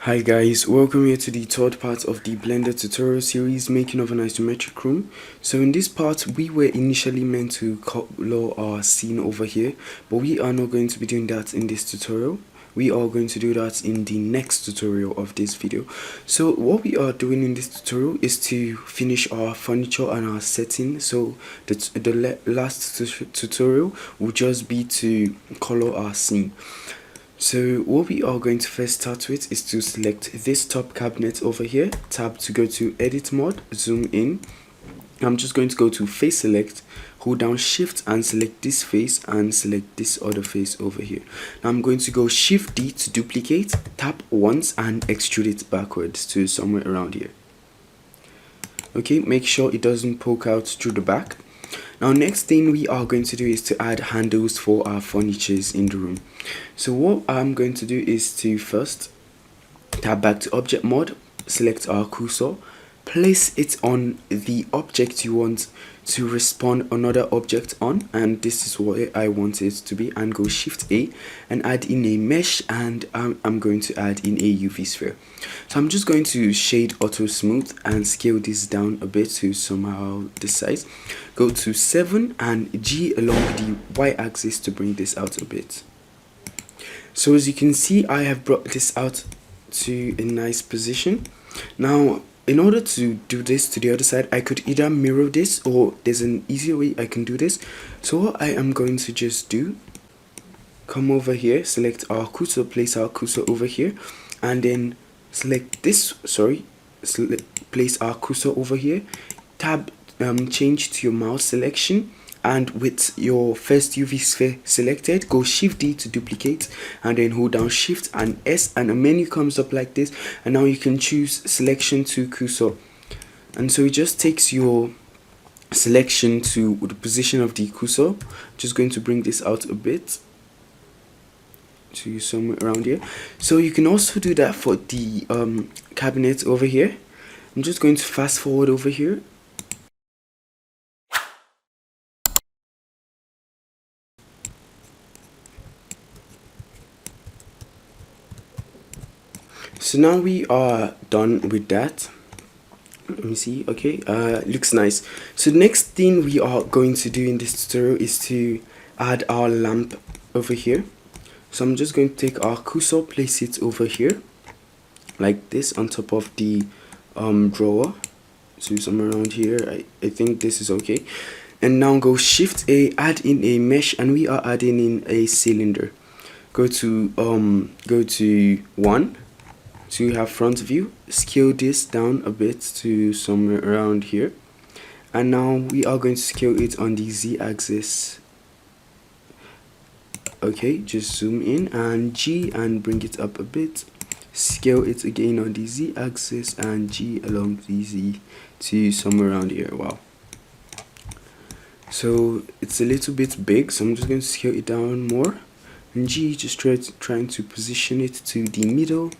Hi guys, welcome here to the third part of the Blender tutorial series making of an isometric room. So in this part we were initially meant to color our scene over here, but we are not going to be doing that in this tutorial. We are going to do that in the next tutorial of this video. So what we are doing in this tutorial is to finish our furniture and our setting. So the last tutorial will just be to color our scene. So what we are going to first start with is to select this top cabinet over here, tab to go to edit mode, zoom in. I'm just going to go to face select, hold down shift and select this face and select this other face over here. Now I'm going to go shift D to duplicate, tap once and extrude it backwards to somewhere around here. Okay, make sure it doesn't poke out through the back. Now next thing we are going to do is to add handles for our furnitures in the room. So what I'm going to do is to first tab back to object mode, select our cursor, place it on the object you want to respawn another object on, and this is what I want it to be, and go shift A and add in a mesh, and I'm going to add in a UV sphere. So I'm just going to shade auto smooth and scale this down a bit to somehow the size. Go to 7 and G along the Y axis to bring this out a bit. So as you can see, I have brought this out to a nice position. Now in order to do this to the other side, I could either mirror this, or there's an easier way I can do this. So what I am going to just do, come over here, select our cursor, place our cursor over here, and then select this, place our cursor over here, tab, change to your mouse selection, and with your first UV sphere selected, go shift D to duplicate and then hold down shift and S, and a menu comes up like this, and now you can choose selection to cursor, and so it just takes your selection to the position of the cursor. Just going to bring this out a bit to somewhere around here. So you can also do that for the cabinet over here. I'm just going to fast forward over here. So now we are done with that. Let me see. Okay, looks nice. So the next thing we are going to do in this tutorial is to add our lamp over here. So I'm just going to take our cursor, place it over here like this on top of the drawer, so somewhere around here. I think this is okay. And now go shift A, add in a mesh, and we are adding in a cylinder. Go to 1 to have front view, scale this down a bit to somewhere around here, and now we are going to scale it on the Z axis. Okay, just zoom in and G and bring it up a bit, scale it again on the Z axis and G along the Z to somewhere around here. Wow, so it's a little bit big, so I'm just going to scale it down more, and G, just trying to position it to the middle.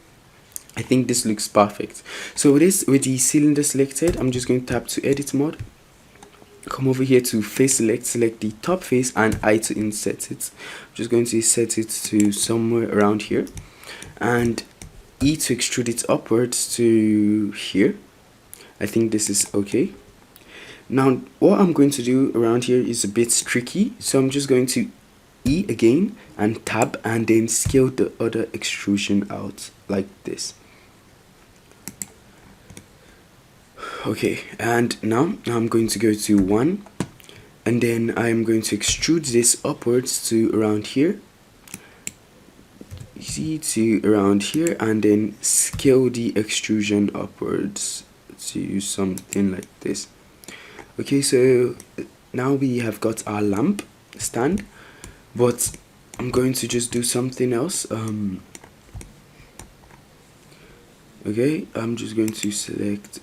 I think this looks perfect. So with the cylinder selected, I'm just going to tap to edit mode, come over here to face select the top face, and I to insert it. I'm just going to set it to somewhere around here, and E to extrude it upwards to here. I think this is okay. Now what I'm going to do around here is a bit tricky, so I'm just going to E again and tab and then scale the other extrusion out like this. Okay, and now I'm going to go to 1, and then I'm going to extrude this upwards to around here, you see, to around here, and then scale the extrusion upwards to something like this. Okay, so now we have got our lamp stand, but I'm going to just do something else. Okay, I'm just going to select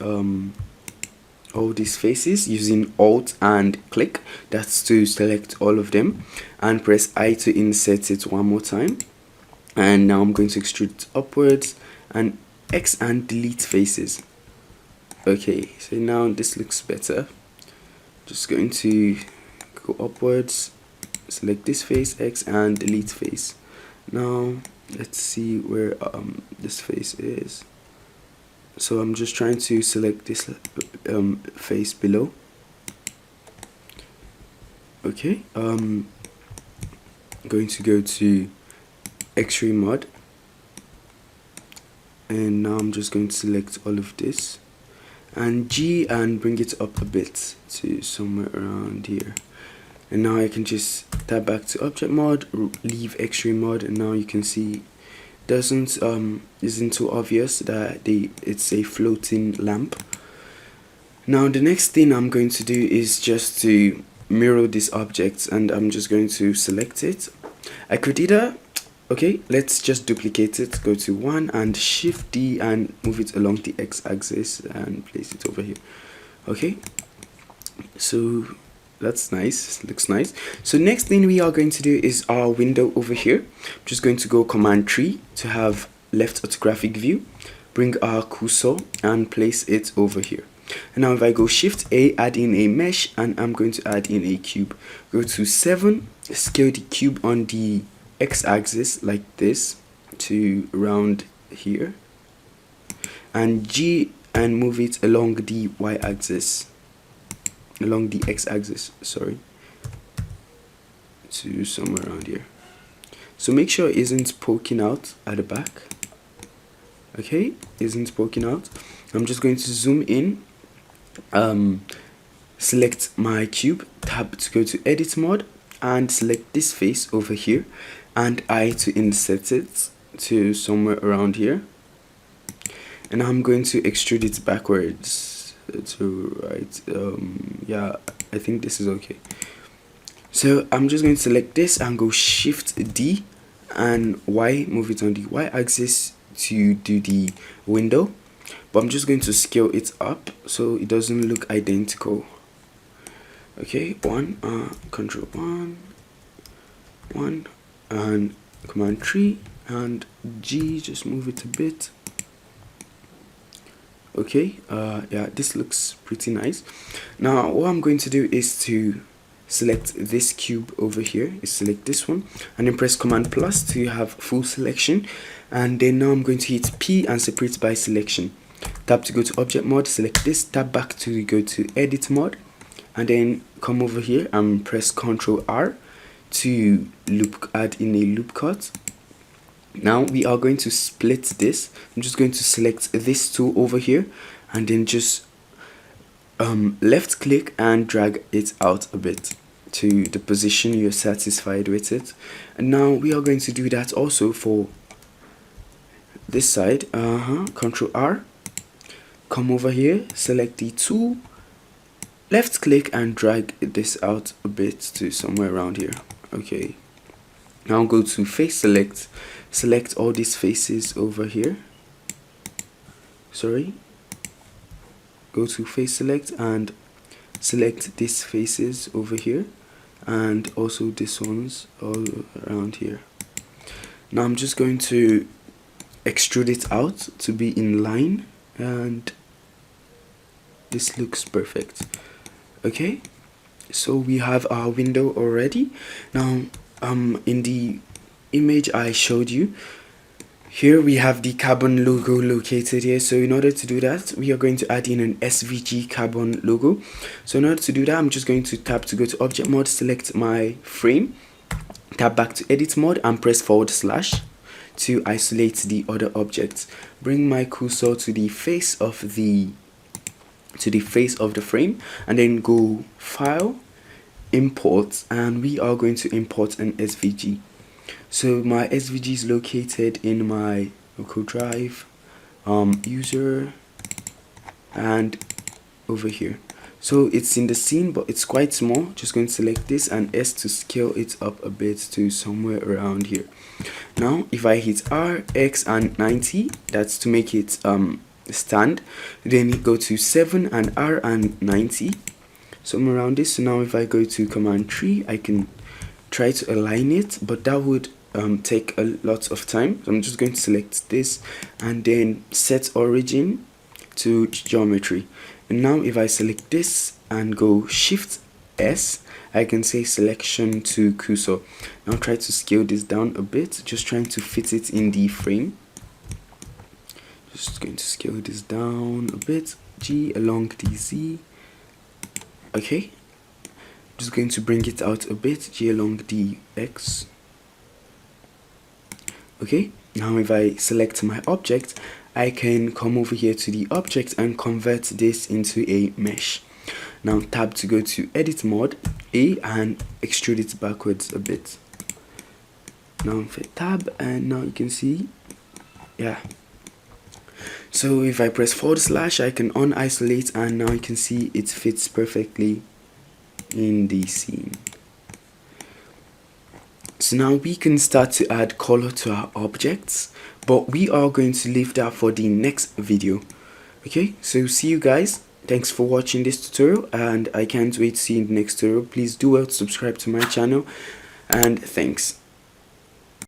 all these faces using Alt and click, that's to select all of them, and press I to insert it one more time. And now I'm going to extrude it upwards, and X and delete faces. Okay, so now this looks better. Just going to go upwards, select this face, X, and delete face. Now let's see where this face is. So I'm just trying to select this face below. Okay, I'm going to go to X-ray mode, and now I'm just going to select all of this and G and bring it up a bit to somewhere around here. And now I can just tap back to object mode, leave X-ray mode, and now you can see isn't too obvious that it's a floating lamp. Now the next thing I'm going to do is just to mirror this object, and I'm just going to select it. I could either, okay, let's just duplicate it, go to 1 and shift D and move it along the x-axis and place it over here. Okay, so that's nice, looks nice. So next thing we are going to do is our window over here. I'm just going to go Command 3 to have left orthographic view, bring our cursor and place it over here. And now if I go Shift A, add in a mesh, and I'm going to add in a cube. Go to 7, scale the cube on the x-axis like this to around here, and G and move it along the y-axis, along the x-axis, sorry, to somewhere around here. So make sure it isn't poking out at the back. Okay, isn't poking out. I'm just going to zoom in, select my cube, tab to go to edit mode, and select this face over here, and I to insert it to somewhere around here. And I'm going to extrude it backwards to right. Yeah, I think this is okay. So I'm just going to select this and go Shift D and Y, move it on the y-axis to do the window, but I'm just going to scale it up so it doesn't look identical. Okay, Control 1, and Command 3 and G, just move it a bit. Okay, yeah, this looks pretty nice. Now what I'm going to do is to select this cube over here, select this one, and then press Command plus to have full selection. And then now I'm going to hit P and separate by selection. Tap to go to object mode, select this, tap back to go to edit mode, and then come over here and press Ctrl R to add in a loop cut. Now we are going to split this. I'm just going to select this tool over here, and then just left click and drag it out a bit to the position you're satisfied with it. And now we are going to do that also for this side. Ctrl R, come over here, select the tool, left click and drag this out a bit to somewhere around here. Okay, now go to face select, select all these faces over here. Sorry, go to face select and select these faces over here, and also these ones all around here. Now I'm just going to extrude it out to be in line, and this looks perfect. Okay, so we have our window already. Now in the image I showed you, here we have the carbon logo located here. So in order to do that, we are going to add in an SVG carbon logo. So in order to do that, I'm just going to tap to go to object mode, select my frame, tap back to edit mode and press / to isolate the other objects. Bring my cursor to the face of the frame, and then go File, Import, and we are going to import an SVG. So my SVG is located in my local drive, user, and over here. So it's in the scene, but it's quite small. Just going to select this and S to scale it up a bit to somewhere around here. Now if I hit R, X and 90, that's to make it stand. Then go to 7 and R and 90, somewhere around this. So now if I go to Command 3, I can try to align it, but that would take a lot of time. So I'm just going to select this and then set origin to geometry. And now if I select this and go Shift S I can say selection to cursor. Now try to scale this down a bit, just trying to fit it in the frame. Just going to scale this down a bit, G along the Z. Okay, just going to bring it out a bit, G along the X. Okay, now if I select my object, I can come over here to the object and convert this into a mesh. Now tab to go to edit mode, A, and extrude it backwards a bit. Now tab, and now you can see, yeah. So if I press / I can unisolate, and now you can see it fits perfectly in the scene. So now we can start to add color to our objects, but we are going to leave that for the next video. Okay, so see you guys. Thanks for watching this tutorial, and I can't wait to see you in the next tutorial. Please do well to subscribe to my channel, and thanks.